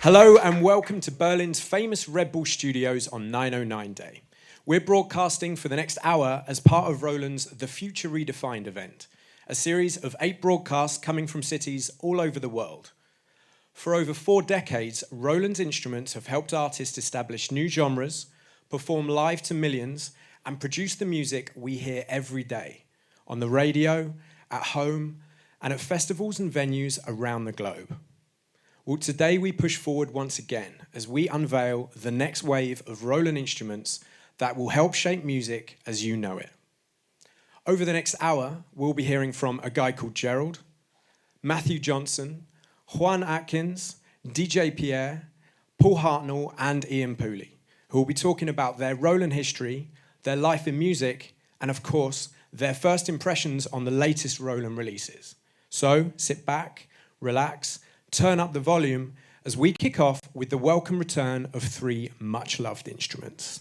Hello and welcome to Berlin's famous Red Bull Studios on 909 Day. We're broadcasting for the next hour as part of Roland's The Future Redefined event, a series of 8 broadcasts coming from cities all over the world. For over 4 decades, Roland's instruments have helped artists establish new genres, perform live to millions, and produce the music we hear every day, on the radio, at home, and at festivals and venues around the globe. Well, today we push forward once again as we unveil the next wave of Roland instruments that will help shape music as you know it. Over the next hour, we'll be hearing from a guy called Gerald, Matthew Johnson, Juan Atkins, DJ Pierre, Paul Hartnell, and Ian Pooley, who will be talking about their Roland history, their life in music, and of course, their first impressions on the latest Roland releases. So sit back, relax, turn up the volume as we kick off with the welcome return of 3 much-loved instruments.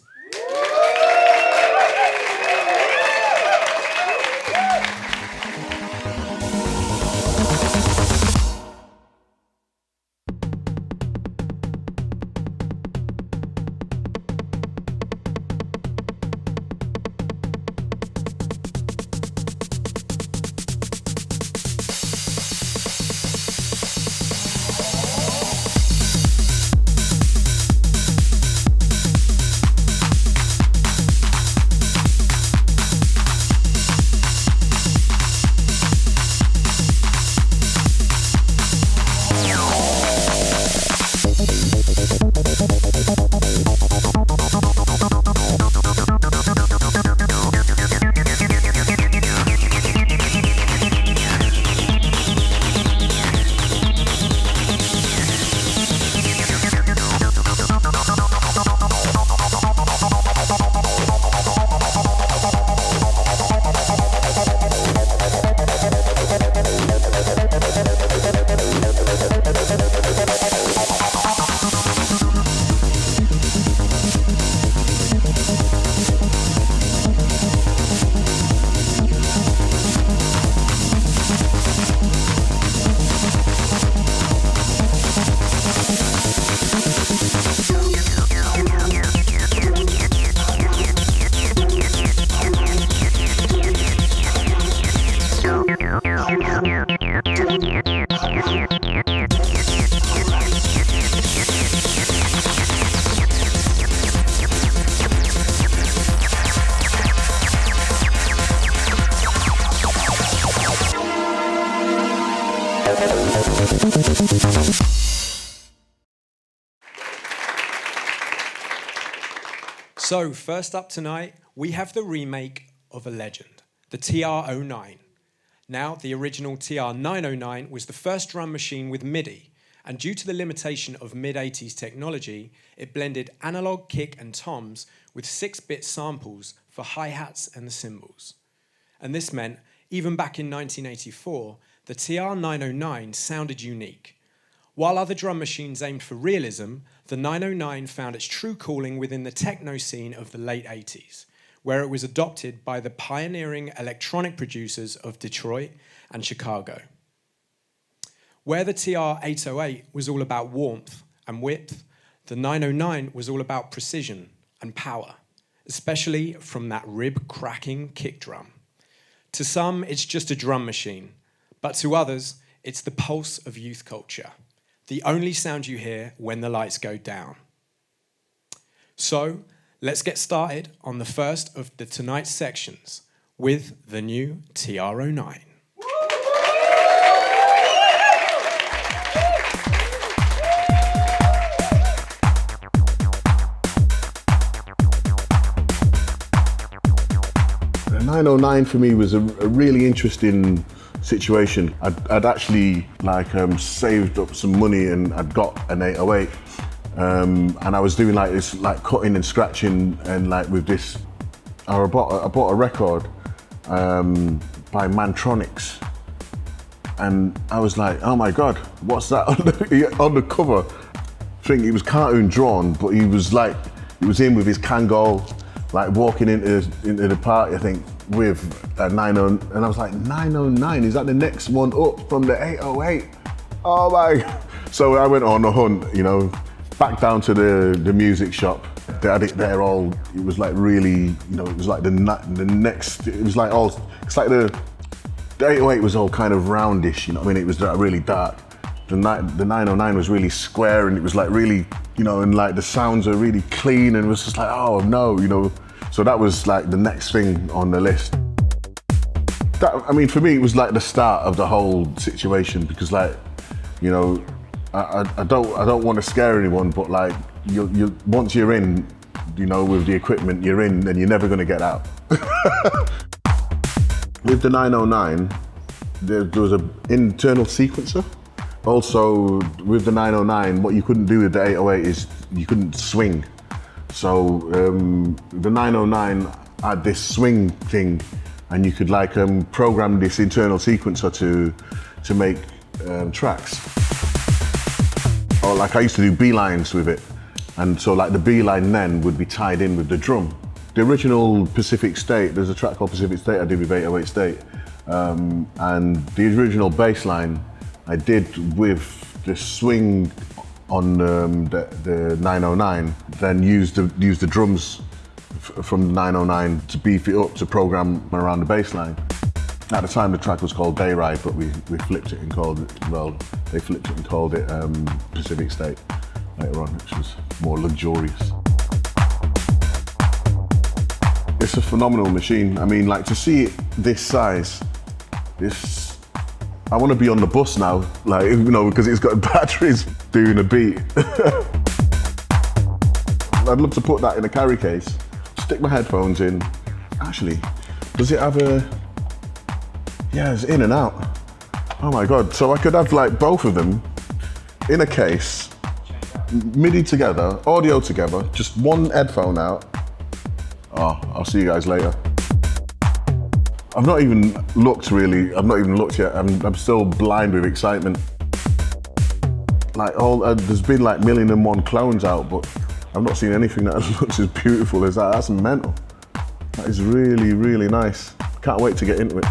So, first up tonight, we have the remake of a legend, the TR-09. Now, the original TR-909 was the first drum machine with MIDI, and due to the limitation of mid-80s technology, it blended analog kick and toms with 6-bit samples for hi-hats and the cymbals. And this meant, even back in 1984, the TR-909 sounded unique. While other drum machines aimed for realism, the 909 found its true calling within the techno scene of the late 80s, where it was adopted by the pioneering electronic producers of Detroit and Chicago. Where the TR-808 was all about warmth and width, the 909 was all about precision and power, especially from that rib-cracking kick drum. To some, it's just a drum machine, but to others, it's the pulse of youth culture, the only sound you hear when the lights go down. So, let's get started on the first of tonight's sections with the new TR-09. The 909 for me was a really interesting situation. I'd actually saved up some money and I'd got an 808, and I was doing this cutting and scratching and with this. I bought a record by Mantronics, and I was like, oh my god, what's that on the cover? I think he was cartoon drawn, but he was in with his Kangol, walking into the party, I think, with a 909, and I was like, 909, is that the next one up from the 808? Oh my, So I went on a hunt, you know, back down to the music shop. They had it there all, it was like really, you know, it was like the next, it was like all, it's like the 808 was all kind of roundish, you know what I mean? It was really dark. The 909 was really square and it was like really, you know, and like the sounds are really clean and it was just like, oh no, you know. So that was like the next thing on the list. That, I mean, for me, it was like the start of the whole situation because like, you know, I don't want to scare anyone, but like, you once you're in, you know, with the equipment, you're in and you're never going to get out. With the 909, there was an internal sequencer. Also, with the 909, what you couldn't do with the 808 is you couldn't swing. So the 909 had this swing thing, and you could like program this internal sequencer to make tracks. Or like I used to do B lines with it, and so like the B line then would be tied in with the drum. The original Pacific State, there's a track called Pacific State I did with 808 State, and the original bass line I did with the swing on the 909, then used the drums from the 909 to beef it up to program around the bass line. At the time the track was called Day Ride, but we flipped it and called it, well, they flipped it and called it Pacific State later on, which was more luxurious. It's a phenomenal machine. I mean, like to see it this size, I want to be on the bus now, like, you know, because it's got batteries doing a beat. I'd love to put that in a carry case, stick my headphones in. Actually, does it have a, yeah, it's in and out. Oh my God, so I could have like both of them in a case, MIDI together, audio together, just one headphone out. Oh, I'll see you guys later. I've not even looked really, I've not even looked yet. I'm still blind with excitement. Like there's been like 1,000,001 clones out, but I've not seen anything that looks as beautiful as that. That's mental. That is really, really nice. Can't wait to get into it.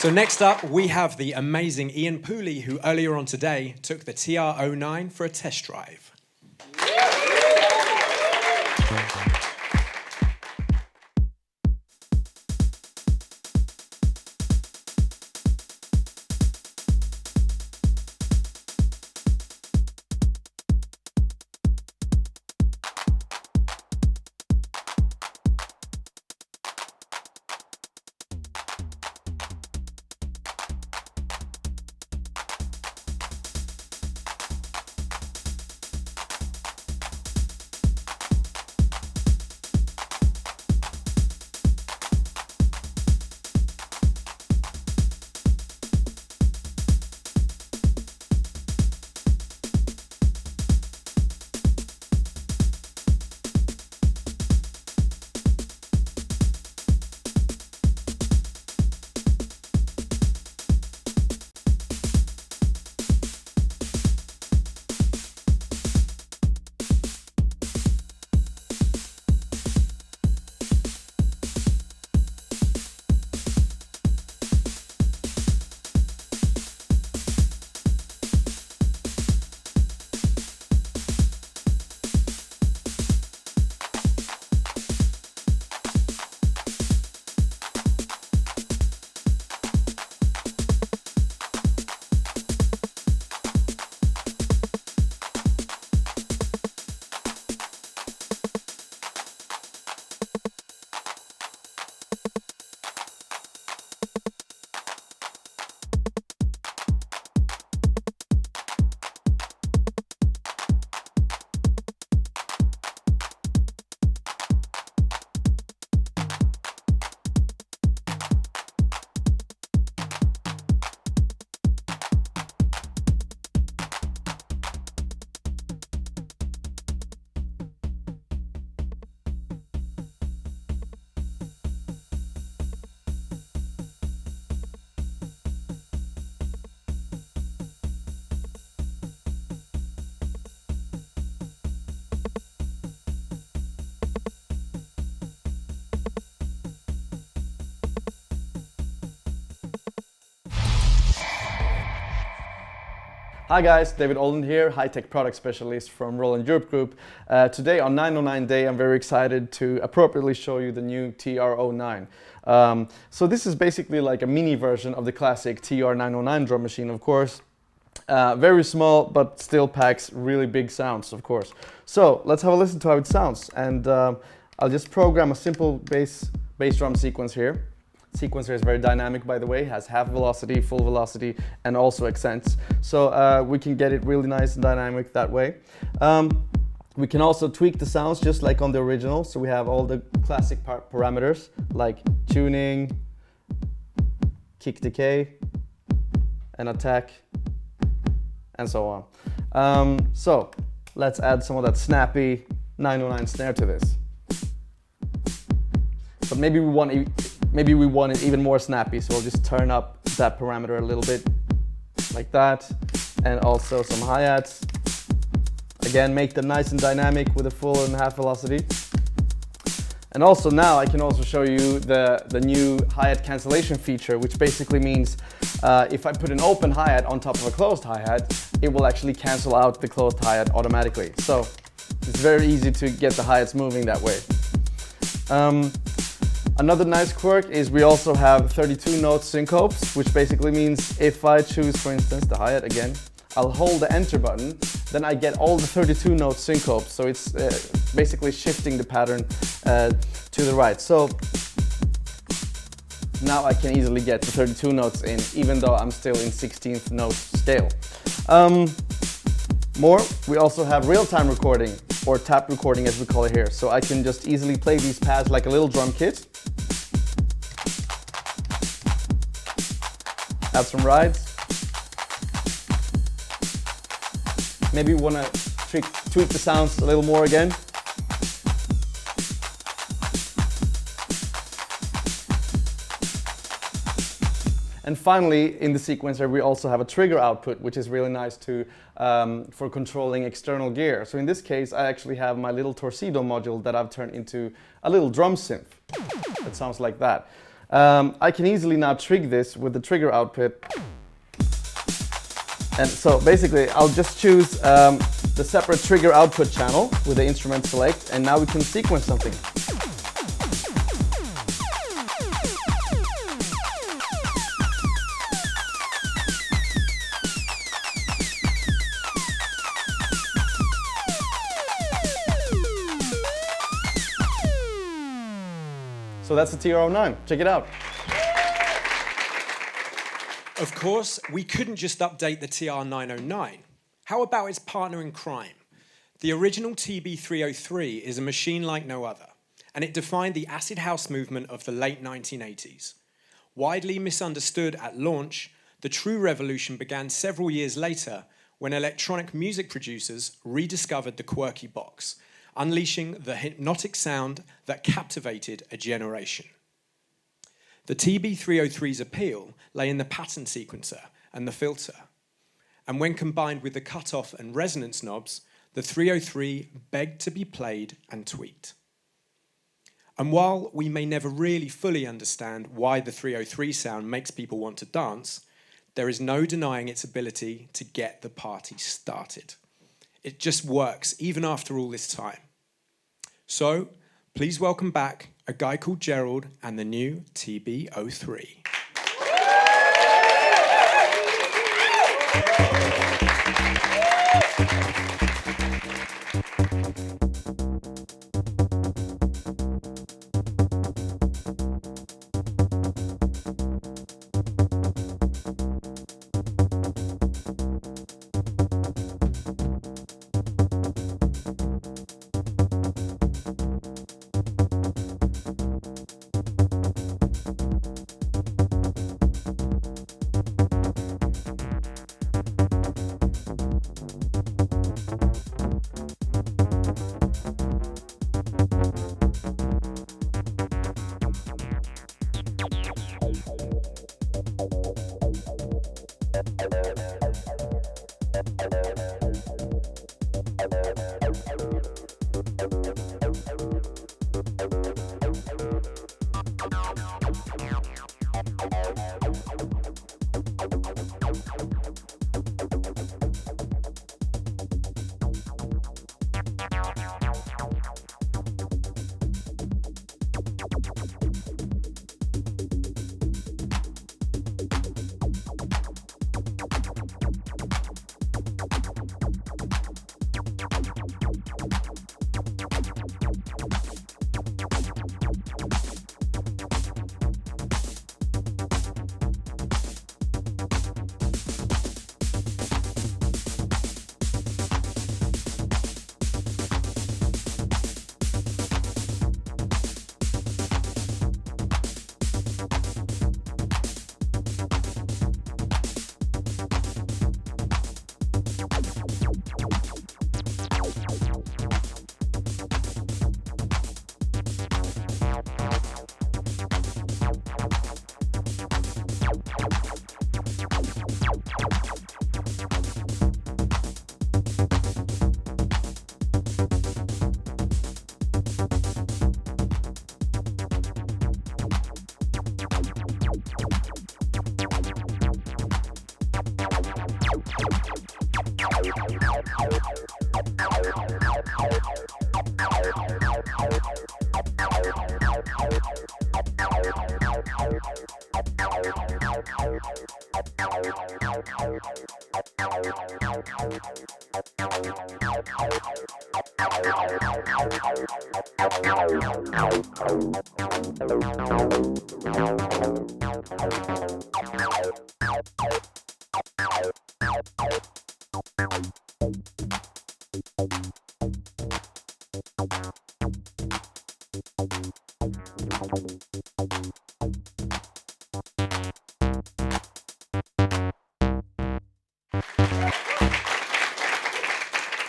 So next up, we have the amazing Ian Pooley, who earlier on today took the TR-09 for a test drive. Hi guys, David Roland here, high-tech product specialist from Roland Europe Group. Today on 909 Day, I'm very excited to appropriately show you the new TR-09. So this is basically like a mini version of the classic TR-909 drum machine, of course. Very small, but still packs really big sounds, of course. So let's have a listen to how it sounds. And I'll just program a simple bass drum sequence here. Sequencer is very dynamic, by the way, has half velocity, full velocity, and also accents. So we can get it really nice and dynamic that way. We can also tweak the sounds just like on the original. So we have all the classic parameters like tuning, kick decay, and attack, and so on. So let's add some of that snappy 909 snare to this. But maybe we want it even more snappy, so we'll just turn up that parameter a little bit, like that, and also some hi-hats. Again, make them nice and dynamic with a full and half velocity. And also now I can also show you the new hi-hat cancellation feature, which basically means if I put an open hi-hat on top of a closed hi-hat, it will actually cancel out the closed hi-hat automatically. So it's very easy to get the hi-hats moving that way. Another nice quirk is we also have 32 note syncopes, which basically means if I choose, for instance, the hi-hat again, I'll hold the enter button, then I get all the 32 note syncopes. So it's basically shifting the pattern to the right. So now I can easily get the 32 notes in, even though I'm still in 16th note scale. We also have real-time recording, or tap recording as we call it here. So I can just easily play these pads like a little drum kit. Add some rides. Maybe we want to tweak the sounds a little more again. And finally, in the sequencer, we also have a trigger output, which is really nice for controlling external gear. So in this case, I actually have my little torpedo module that I've turned into a little drum synth. It sounds like that. I can easily now trig this with the trigger output. And so basically I'll just choose the separate trigger output channel with the instrument select, and now we can sequence something. So that's the TR-09. Check it out. Of course, we couldn't just update the TR-09. How about its partner in crime? The original TB-03 is a machine like no other, and it defined the acid house movement of the late 1980s. Widely misunderstood at launch, the true revolution began several years later when electronic music producers rediscovered the quirky box, unleashing the hypnotic sound that captivated a generation. The TB-03's appeal lay in the pattern sequencer and the filter. And when combined with the cutoff and resonance knobs, the 303 begged to be played and tweaked. And while we may never really fully understand why the 303 sound makes people want to dance, there is no denying its ability to get the party started. It just works, even after all this time. So, please welcome back a guy called Gerald and the new TB-03.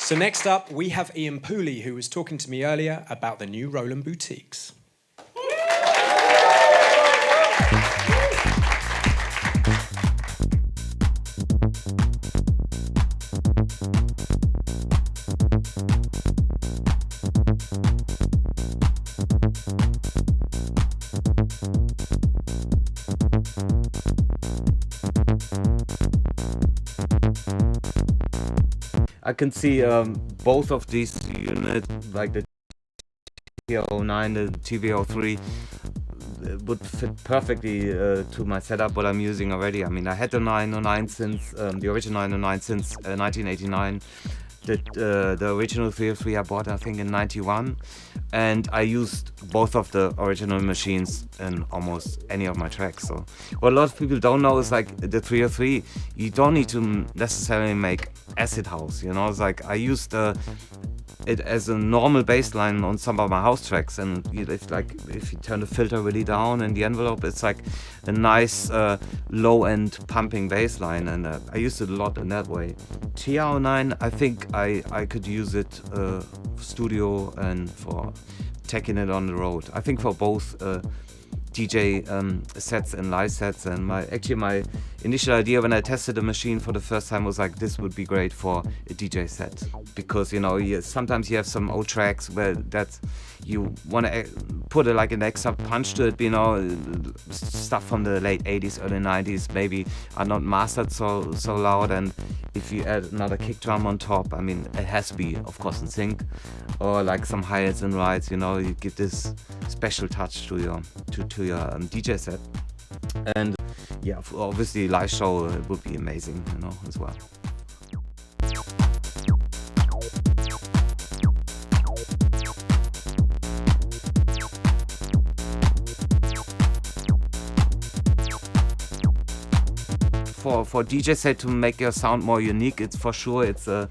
So next up, we have Ian Pooley, who was talking to me earlier about the new Roland boutiques. I can see both of these units, like the TR-09, the TB-03, would fit perfectly to my setup, what I'm using already. I mean, I had the 909 since, the original 909 since 1989. The original 303 I bought, I think, in 91, and I used both of the original machines in almost any of my tracks. So what a lot of people don't know is like the 303, you don't need to necessarily make acid house, you know. It's like I used it as a normal bass line on some of my house tracks, and if you turn the filter really down in the envelope, it's like a nice low-end pumping bass line, and I used it a lot in that way. TR-09, I think I could use it for studio and for taking it on the road. I think for both DJ sets and live sets, and my initial idea when I tested the machine for the first time was like, this would be great for a DJ set, because, you know, sometimes you have some old tracks where you want to put like an extra punch to it, you know, stuff from the late 80s, early 90s maybe are not mastered so loud, and if you add another kick drum on top, I mean, it has to be, of course, in sync, or like some hi-hats and rides, you know, you give this special touch to your DJ set. And yeah, obviously live show would be amazing, you know, as well. For DJ set to make your sound more unique, it's for sure it's a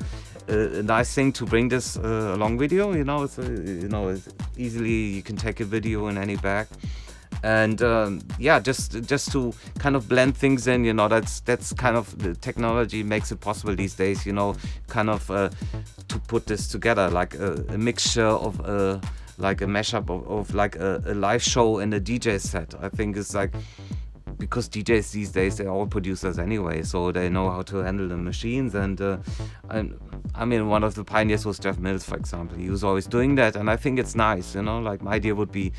nice thing to bring this along video. You know, it's easily you can take a video in any bag, and yeah, just to kind of blend things in. You know, that's kind of the technology makes it possible these days. You know, kind of to put this together like a mixture of like a mashup of like a live show and a DJ set. I think it's like, because DJs these days, they're all producers anyway, so they know how to handle the machines. And I mean, one of the pioneers was Jeff Mills, for example. He was always doing that, and I think it's nice, you know. Like, my idea would be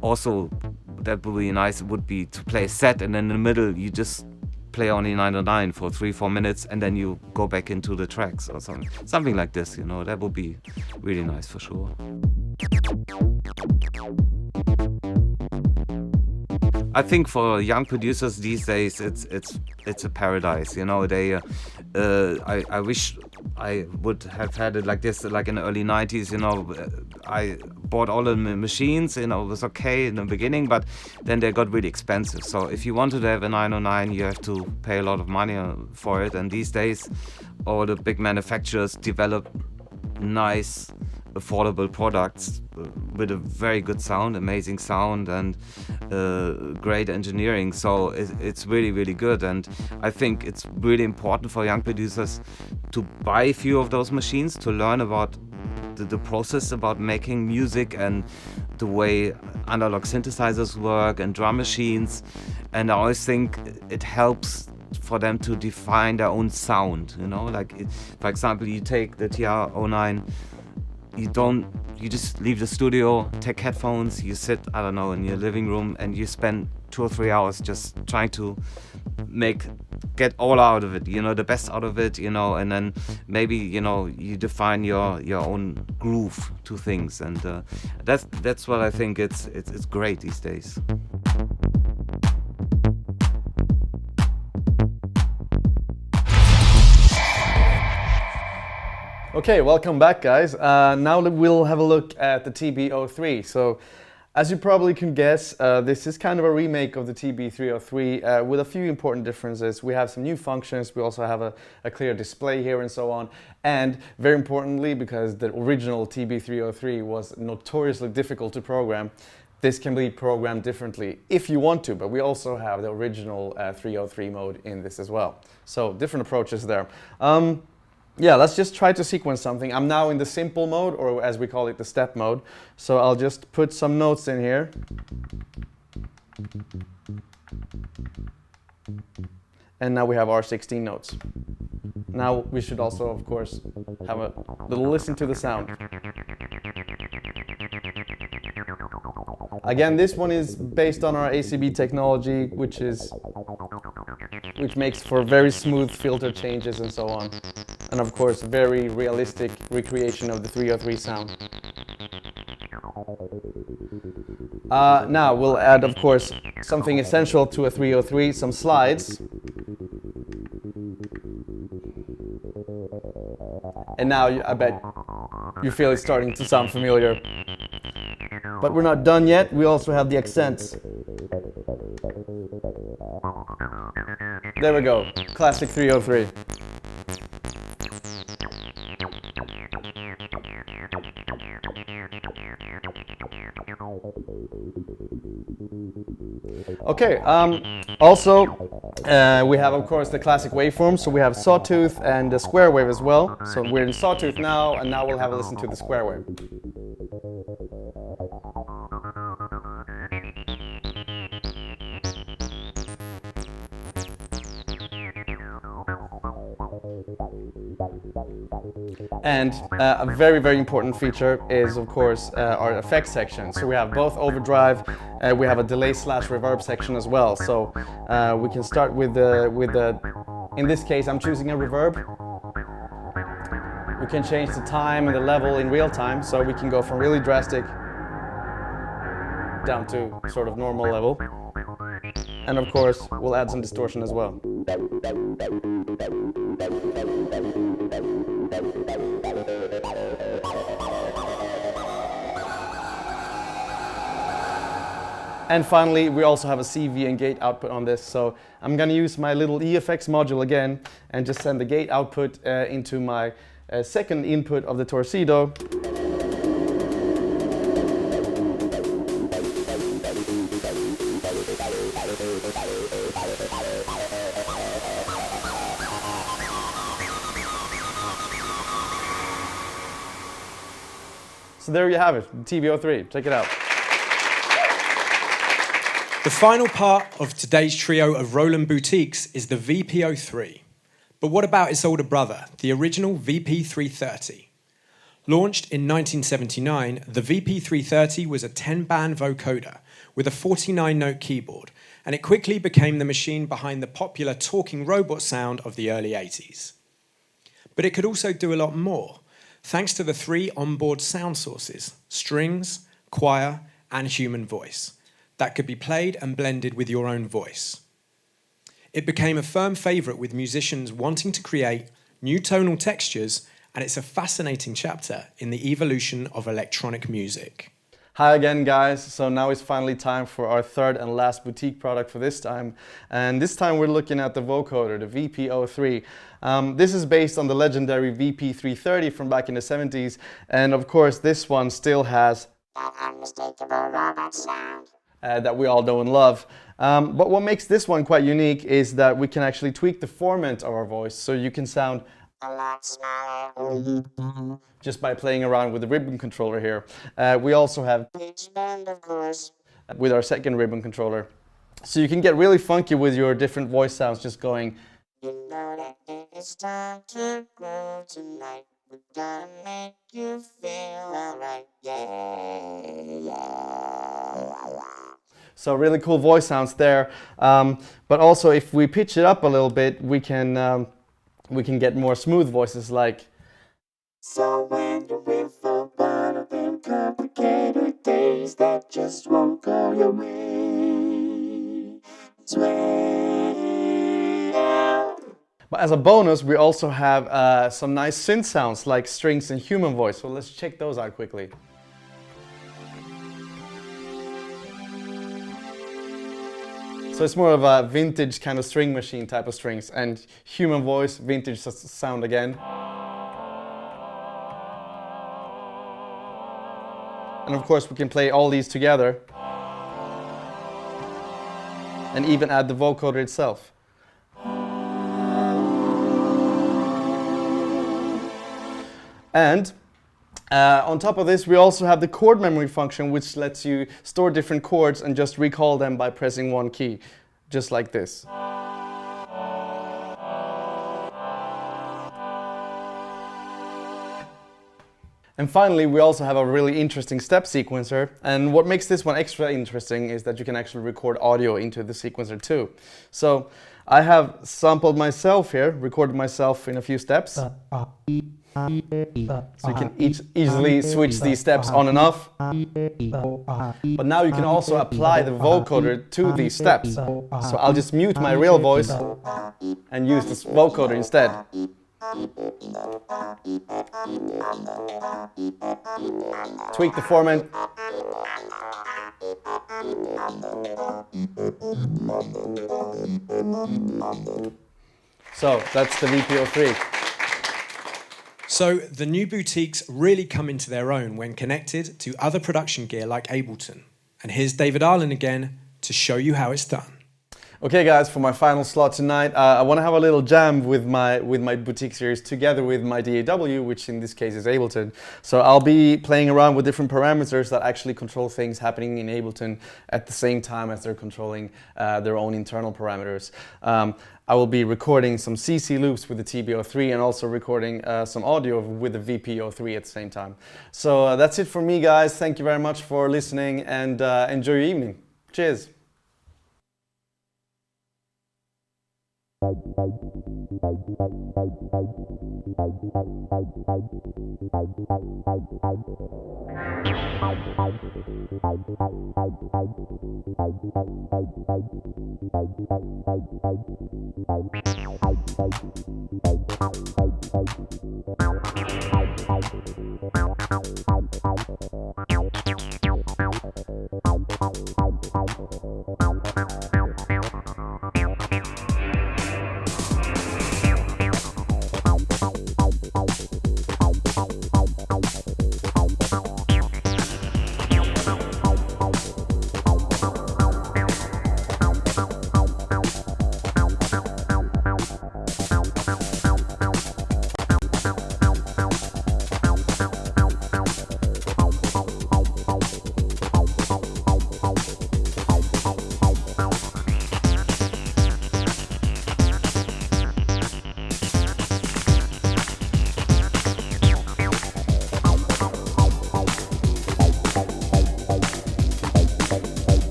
also, that would be nice, would be to play a set, and in the middle you just play only 909 for 3-4 minutes, and then you go back into the tracks or something like this, you know. That would be really nice for sure. I think for young producers these days, it's a paradise. You know, I wish I would have had it like this, like in the early 90s. You know, I bought all the machines. You know, it was okay in the beginning, but then they got really expensive. So if you wanted to have a 909, you have to pay a lot of money for it. And these days, all the big manufacturers develop nice, affordable products with a very good sound, amazing sound, and great engineering. So it's really, really good. And I think it's really important for young producers to buy a few of those machines, to learn about the process about making music and the way analog synthesizers work and drum machines. And I always think it helps for them to define their own sound, you know. Like, for example, you take the TR-09, you just leave the studio, take headphones, you sit, I don't know, in your living room, and you spend 2 or 3 hours just trying to get all out of it, you know, the best out of it, you know, and then maybe, you know, you define your own groove to things, and that's what I think it's great these days. Okay, welcome back, guys. Now we'll have a look at the TB-03. So, as you probably can guess, this is kind of a remake of the TB-03 with a few important differences. We have some new functions, we also have a clear display here and so on. And very importantly, because the original TB-03 was notoriously difficult to program, this can be programmed differently if you want to, but we also have the original 303 mode in this as well. So, different approaches there. Yeah, let's just try to sequence something. I'm now in the simple mode, or as we call it, the step mode. So I'll just put some notes in here. And now we have our 16 notes. Now we should also, of course, have a little listen to the sound. Again, this one is based on our ACB technology, which makes for very smooth filter changes and so on. and of course very realistic recreation of the 303 sound. Now we'll add, of course, something essential to a 303, some slides. And now I bet you feel it's starting to sound familiar. But we're not done yet, we also have the accents. There we go, classic 303. Okay, also we have of course the classic waveforms, so we have sawtooth and the square wave as well. So we're in sawtooth now, and now we'll have a listen to the square wave. And a very, very important feature is, of course, our effects section. So we have both overdrive, we have a delay slash reverb section as well. So we can start with the, in this case, I'm choosing a reverb. We can change the time and the level in real time. So we can go from really drastic down to sort of normal level. And of course, we'll add some distortion as well. And finally, we also have a CV and gate output on this. So I'm going to use my little EFX module again and just send the gate output into my second input of the Torcido. So there you have it, the TB-03. Check it out. The final part of today's trio of Roland boutiques is the VP-03. But what about its older brother, the original VP-330? Launched in 1979, the VP-330 was a 10-band vocoder with a 49-note keyboard, and it quickly became the machine behind the popular talking robot sound of the early 80s. But it could also do a lot more, thanks to the 3 onboard sound sources, strings, choir, and human voice, that could be played and blended with your own voice. It became a firm favourite with musicians wanting to create new tonal textures, and it's a fascinating chapter in the evolution of electronic music. Hi again, guys. So now it's finally time for our third and last boutique product for this time. And this time we're looking at the vocoder, the VP-03. This is based on the legendary VP-330 from back in the 70s. And of course, this one still has that unmistakable robot sound that we all know and love. But what makes this one quite unique is that we can actually tweak the format of our voice, so you can sound a lot smaller or just by playing around with the ribbon controller here. We also have pitch bend, of course, with our second ribbon controller. So you can get really funky with your different voice sounds, just going, you know that it's time to grow tonight. We're gonna make you feel alright, yeah. So really cool voice sounds there. But also if we pitch it up a little bit, we can get more smooth voices like, so when you're with one of them complicated days that just won't go your way, But as a bonus, we also have some nice synth sounds like strings and human voice. So let's check those out quickly. So it's more of a vintage kind of string machine type of strings, and human voice, vintage sound again. And of course we can play all these together and even add the vocoder itself. And on top of this, we also have the chord memory function, which lets you store different chords and just recall them by pressing one key, just like this. And finally, we also have a really interesting step sequencer. And what makes this one extra interesting is that you can actually record audio into the sequencer too. So I have sampled myself here, recorded myself in a few steps. So you can easily switch these steps on and off. But now you can also apply the vocoder to these steps. So I'll just mute my real voice and use this vocoder instead. Tweak the format. So that's the VP-03. So the new boutiques really come into their own when connected to other production gear like Ableton. And here's David Arlen again to show you how it's done. Okay guys, for my final slot tonight, I want to have a little jam with my boutique series together with my DAW, which in this case is Ableton. So I'll be playing around with different parameters that actually control things happening in Ableton at the same time as they're controlling their own internal parameters. I will be recording some CC loops with the TB-03 and also recording some audio with the VP-03 at the same time. So that's it for me guys. Thank you very much for listening and enjoy your evening. Cheers.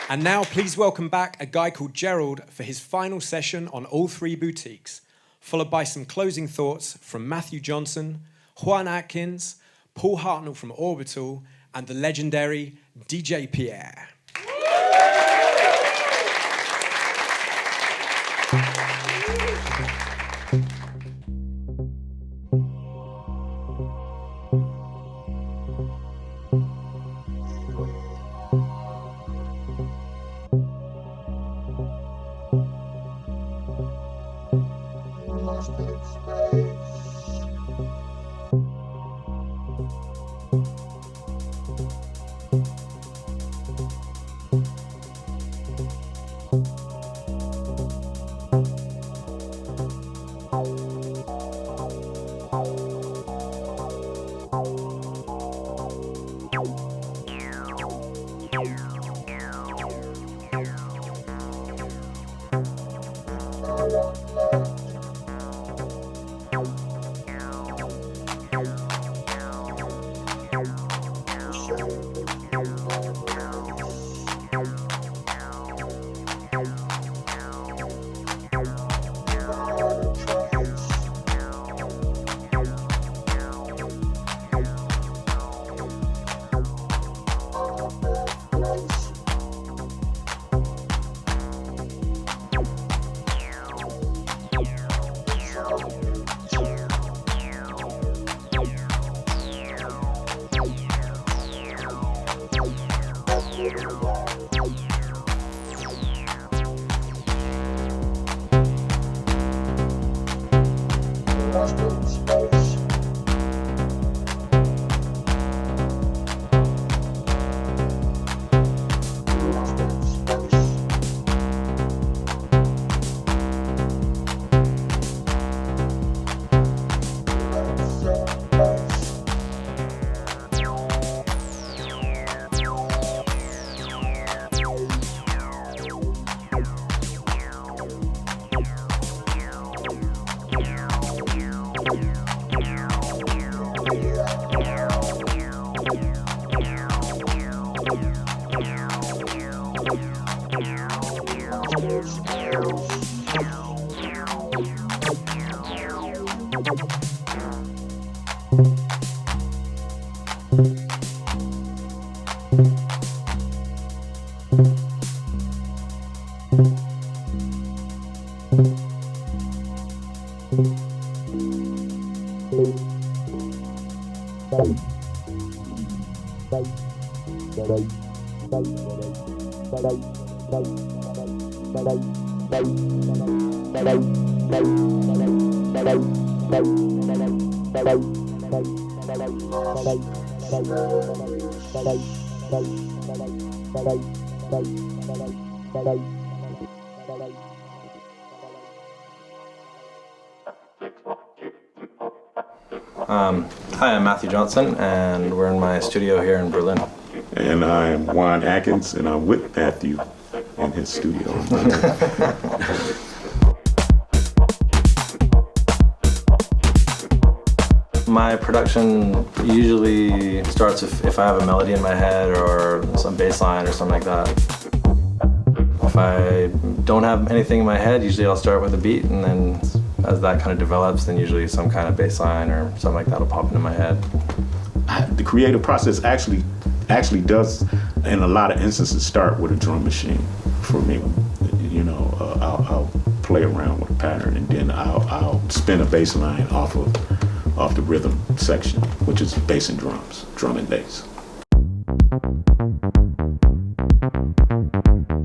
And now please welcome back a guy called Gerald for his final session on all three boutiques, followed by some closing thoughts from Matthew Johnson, Juan Atkins, Paul Hartnell from Orbital, and the legendary DJ Pierre. Hi, I'm Matthew Johnson, and we're in my studio here in Berlin. And I'm Juan Atkins, and I'm with Matthew in his studio. My production usually starts if I have a melody in my head or some bass line or something like that. If I don't have anything in my head, usually I'll start with a beat, and then as that kind of develops, then usually some kind of bass line or something like that will pop into my head. The creative process actually does, in a lot of instances, start with a drum machine for me. You know, I'll play around with a pattern, and then I'll spin a bass line off the rhythm section, which is bass and drums, drum and bass.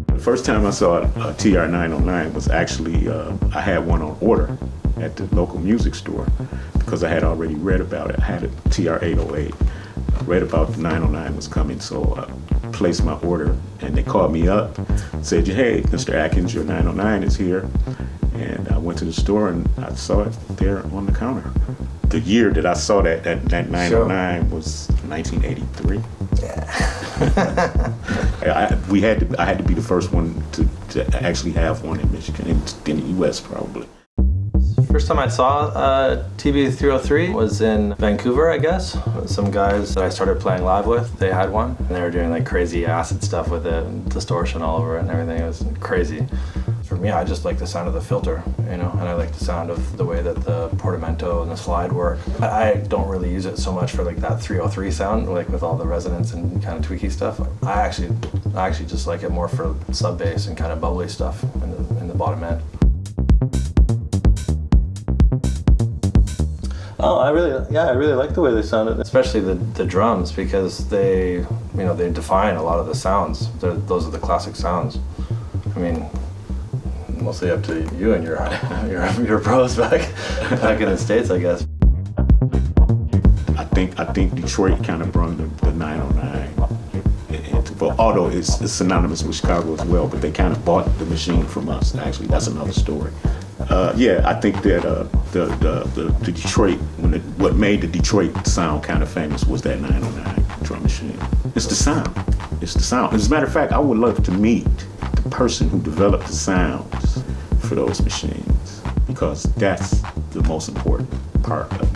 The first time I saw a TR-09 was actually, I had one on order at the local music store because I had already read about it. I had a TR-808. I read about the 909 was coming, so I placed my order, and they called me up, said, "Hey, Mr. Atkins, your 909 is here." And I went to the store and I saw it there on the counter. The year that I saw that 909 was 1983. Yeah. I had to be the first one to actually have one in Michigan, in the U.S. probably. First time I saw TB-03 was in Vancouver, I guess. Some guys that I started playing live with, they had one, and they were doing like crazy acid stuff with it, and distortion all over it and everything. It was crazy. For me, I just like the sound of the filter, you know, and I like the sound of the way that the portamento and the slide work. I don't really use it so much for like that 303 sound, like with all the resonance and kind of tweaky stuff. I actually just like it more for sub bass and kind of bubbly stuff in the bottom end. Oh, I really like the way they sounded, especially the drums, because they define a lot of the sounds. Those are the classic sounds. I mean, mostly up to you and your pros back in the States, I guess. I think Detroit kind of brought the 909. Well, although it's synonymous with Chicago as well, but they kind of bought the machine from us. Actually, that's another story. I think that the Detroit, what made the Detroit sound kind of famous was that 909 drum machine. It's the sound. It's the sound. As a matter of fact, I would love to meet the person who developed the sounds for those machines, because that's the most important part of it.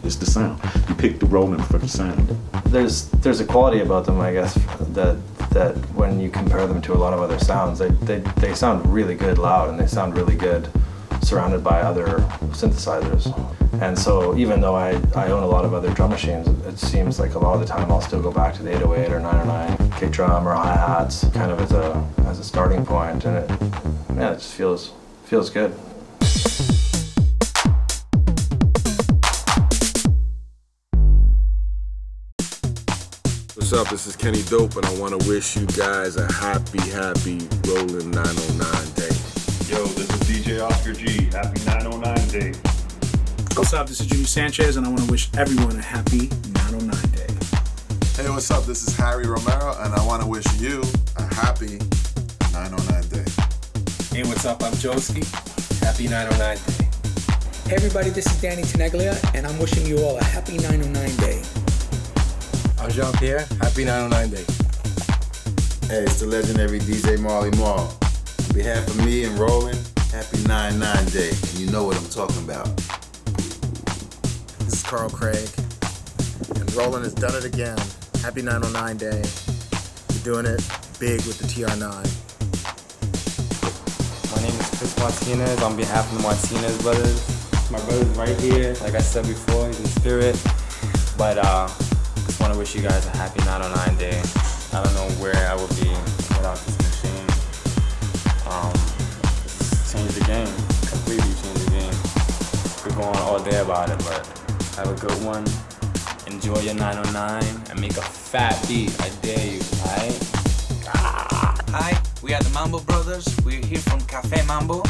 It's the sound. You pick the Roland for the sound. There's a quality about them, I guess, that when you compare them to a lot of other sounds, they sound really good loud, and they sound really good surrounded by other synthesizers. And so even though I own a lot of other drum machines, it seems like a lot of the time I'll still go back to the 808 or 909 kick drum or hi-hats kind of as a starting point, and it just feels good. What's up? This is Kenny Dope, and I want to wish you guys a happy Roland 909 day. Yo, this is DJ Oscar G. Happy 909 day. What's up? This is Junior Sanchez, and I want to wish everyone a happy 909 day. Hey, what's up? This is Harry Romero, and I want to wish you a happy 909 day. Hey, what's up? I'm Joski. Happy 909 day. Hey everybody, this is Danny Teneglia, and I'm wishing you all a happy 909 day. I'm Jean-Pierre. Happy 909 day. Hey, it's the legendary DJ Marley Marl. On behalf of me and Roland, happy 909 day, and you know what I'm talking about. This is Carl Craig, and Roland has done it again. Happy 909 day. You're doing it big with the TR-09. My name is Chris Martinez on behalf of the Martinez Brothers. My brother's right here, like I said before, he's in spirit. But just want to wish you guys a happy 909 day. I don't know where I would be without this machine. It's changed the game, completely changed the game. We're going all day about it, but have a good one. Enjoy your 909 and make a fat beat. I dare you, alright? Hi, we are the Mambo Brothers. We're here from Cafe Mambo,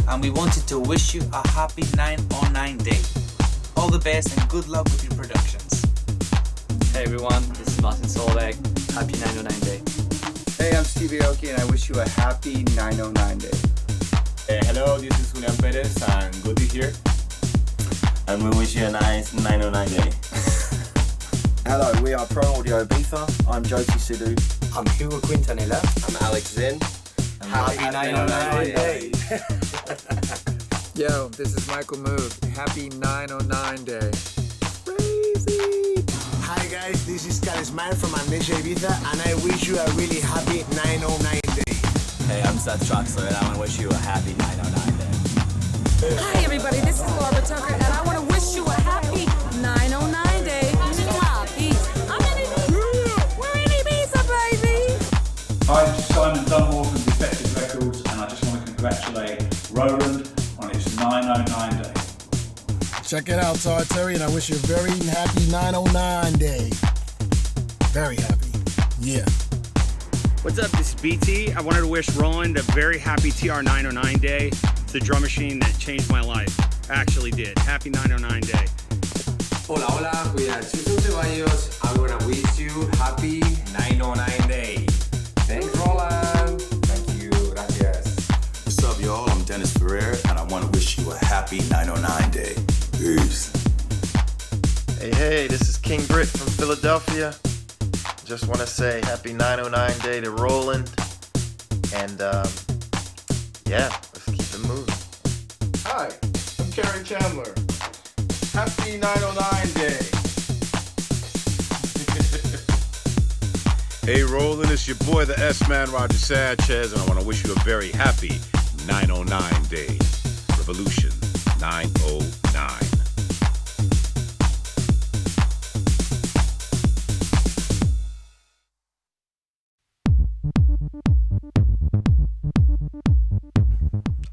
and we wanted to wish you a happy 909 day. All the best and good luck with your productions. Hey everyone, this is Martin Solveig. Happy 909 day. Hey, I'm Stevie Aoki, and I wish you a happy 909 day. Hello, this is Julian Perez, and good to hear. And we wish you a nice 909 day. Hello, we are Pro Audio Ibiza. I'm Josie Sidhu. I'm Hugo Quintanilla. I'm Alex Zinn. Happy 909 day. Yo, this is Michael Moog. Happy 909 day. Crazy! Hi guys, this is Kalisman from Amnesia Ibiza, and I wish you a really happy 909 day. Hey, I'm Seth Troxler, and I want to wish you a happy 909 day. Hi everybody, this is Barbara Tucker, and I want to wish you a happy 909 day. I'm in Ibiza. We're in Ibiza, baby. Hi, this is Simon Dunmore from Defected Records, and I just want to congratulate Roland on his 909 day. Check it out, Todd Terry, and I wish you a very happy 909 day. Very happy. Yeah. What's up, this is BT. I wanted to wish Roland a very happy TR-09 day. It's the drum machine that changed my life. Actually did. Happy 909 day. Hola, hola, we are Chuso Ceballos. I want to wish you happy 909 day. Thanks, Roland. Thank you. Gracias. What's up, y'all? I'm Dennis Ferrer, and I want to wish you a happy 909 day. Peace. Hey, this is King Britt from Philadelphia. Just want to say happy 909 day to Roland. And, yeah, let's keep it moving. Hi, I'm Karen Chandler. Happy 909 day. Hey, Roland, it's your boy, the S-Man, Roger Sanchez, and I want to wish you a very happy 909 day. Revolution 909.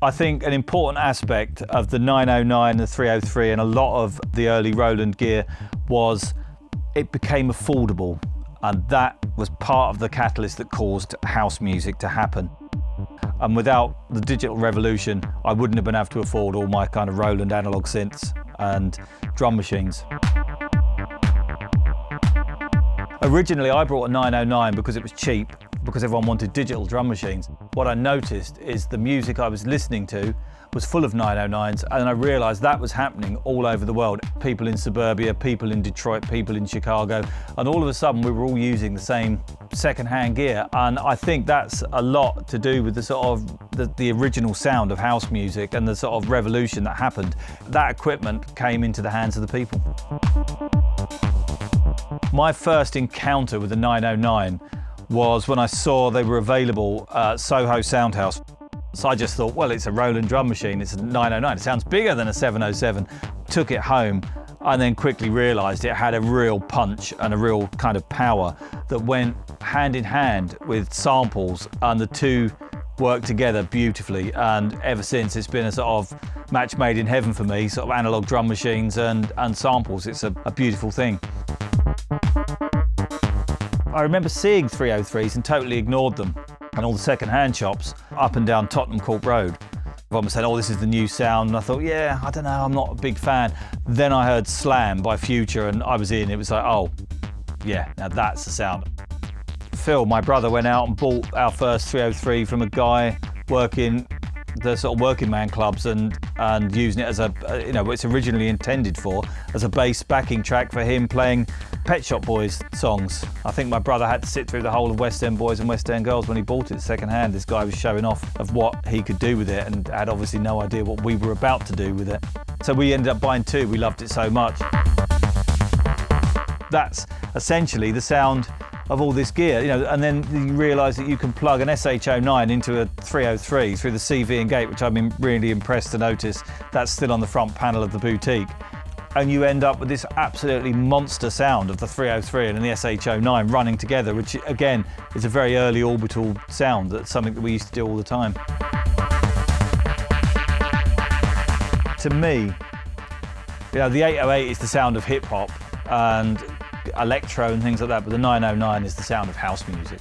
I think an important aspect of the 909, the 303, and a lot of the early Roland gear was it became affordable, and that was part of the catalyst that caused house music to happen. And without the digital revolution, I wouldn't have been able to afford all my kind of Roland analog synths and drum machines. Originally, I brought a 909 because it was cheap, because everyone wanted digital drum machines. What I noticed is the music I was listening to was full of 909s, and I realized that was happening all over the world. People in suburbia, people in Detroit, people in Chicago, and all of a sudden we were all using the same second-hand gear. And I think that's a lot to do with the sort of the original sound of house music and the sort of revolution that happened. That equipment came into the hands of the people. My first encounter with the 909 was when I saw they were available at Soho Soundhouse. So I just thought, well, it's a Roland drum machine, it's a 909, it sounds bigger than a 707. Took it home and then quickly realized it had a real punch and a real kind of power that went hand in hand with samples, and the two worked together beautifully. And ever since, it's been a sort of match made in heaven for me, sort of analog drum machines and samples. It's a beautiful thing. I remember seeing 303s and totally ignored them, and all the second-hand shops up and down Tottenham Court Road. Everyone was saying, oh, this is the new sound. And I thought, yeah, I don't know, I'm not a big fan. Then I heard Slam by Future and I was in. It was like, oh, yeah, now that's the sound. Phil, my brother, went out and bought our first 303 from a guy working the sort of working man clubs and using it as a, you know, what it's originally intended for, as a bass backing track for him playing Pet Shop Boys songs. I think my brother had to sit through the whole of West End Boys and West End Girls when he bought it second hand. This guy was showing off of what he could do with it and had obviously no idea what we were about to do with it. So we ended up buying two, we loved it so much. That's essentially the sound of all this gear, you know, and then you realise that you can plug an SH-09 into a 303 through the CV and gate, which I've been really impressed to notice that's still on the front panel of the boutique. And you end up with this absolutely monster sound of the 303 and the SH-09 running together, which again is a very early orbital sound. That's something that we used to do all the time. To me, you know, the 808 is the sound of hip hop and electro and things like that, but the 909 is the sound of house music.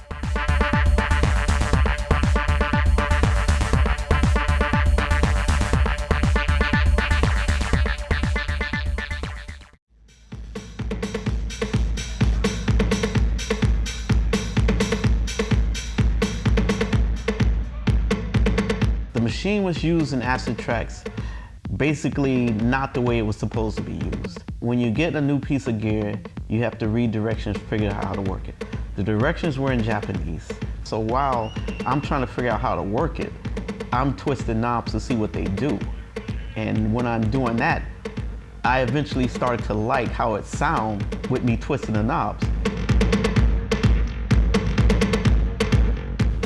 The machine was used in acid tracks basically not the way it was supposed to be used. When you get a new piece of gear, you have to read directions, figure out how to work it. The directions were in Japanese. So while I'm trying to figure out how to work it, I'm twisting knobs to see what they do. And when I'm doing that, I eventually started to like how it sounds with me twisting the knobs.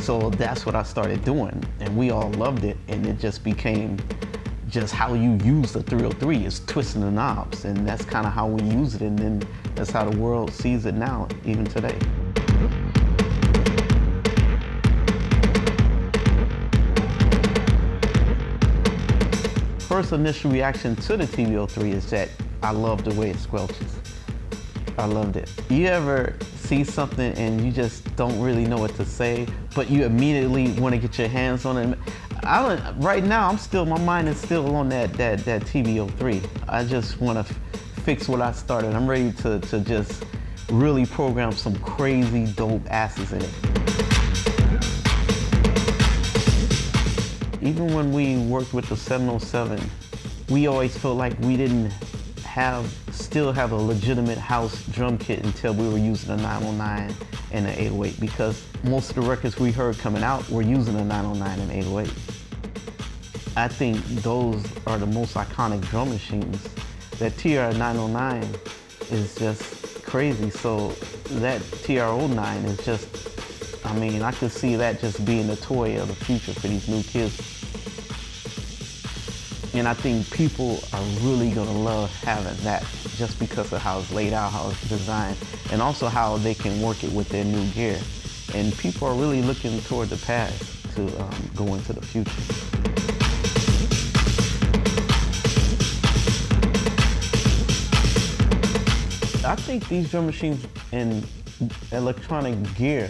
So that's what I started doing, and we all loved it, and it just became just how you use the 303 is twisting the knobs, and that's kind of how we use it, and then that's how the world sees it now, even today. First initial reaction to the TB-03 is that I love the way it squelches. I loved it. You ever see something and you just don't really know what to say, but you immediately want to get your hands on it? Right now, my mind is still on that TB-03. I just want to fix what I started. I'm ready to just really program some crazy dope asses in it. Even when we worked with the 707, we always felt like we didn't still have a legitimate house drum kit until we were using a 909 and an 808, because most of the records we heard coming out were using a 909 and 808. I think those are the most iconic drum machines. That TR-09 is just crazy. So that TR-09 is just, I mean, I could see that just being the toy of the future for these new kids. And I think people are really gonna love having that just because of how it's laid out, how it's designed, and also how they can work it with their new gear. And people are really looking toward the past to go into the future. I think these drum machines and electronic gear,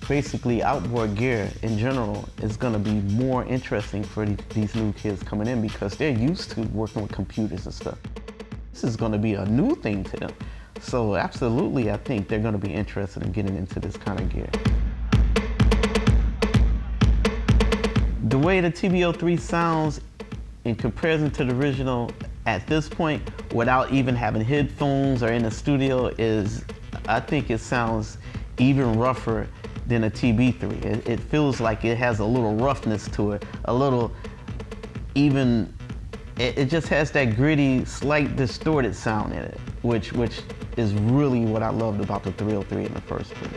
basically outboard gear in general, is going to be more interesting for these new kids coming in because they're used to working with computers and stuff. This is going to be a new thing to them. So absolutely, I think they're going to be interested in getting into this kind of gear. The way the TB-03 sounds in comparison to the original at this point, without even having headphones or in the studio, is, I think it sounds even rougher than a TB-03. It feels like it has a little roughness to it, a little even, it just has that gritty, slight distorted sound in it, which is really what I loved about the 303 in the first place.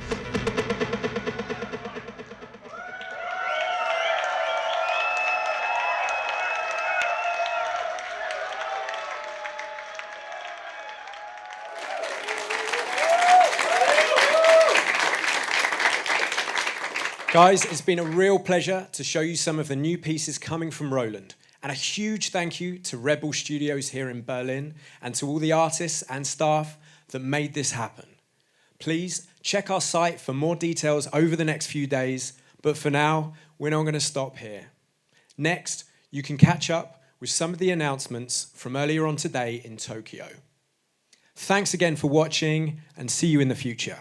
Guys, it's been a real pleasure to show you some of the new pieces coming from Roland. And a huge thank you to Rebel Studios here in Berlin and to all the artists and staff that made this happen. Please check our site for more details over the next few days, but for now, we're not going to stop here. Next, you can catch up with some of the announcements from earlier on today in Tokyo. Thanks again for watching, and see you in the future.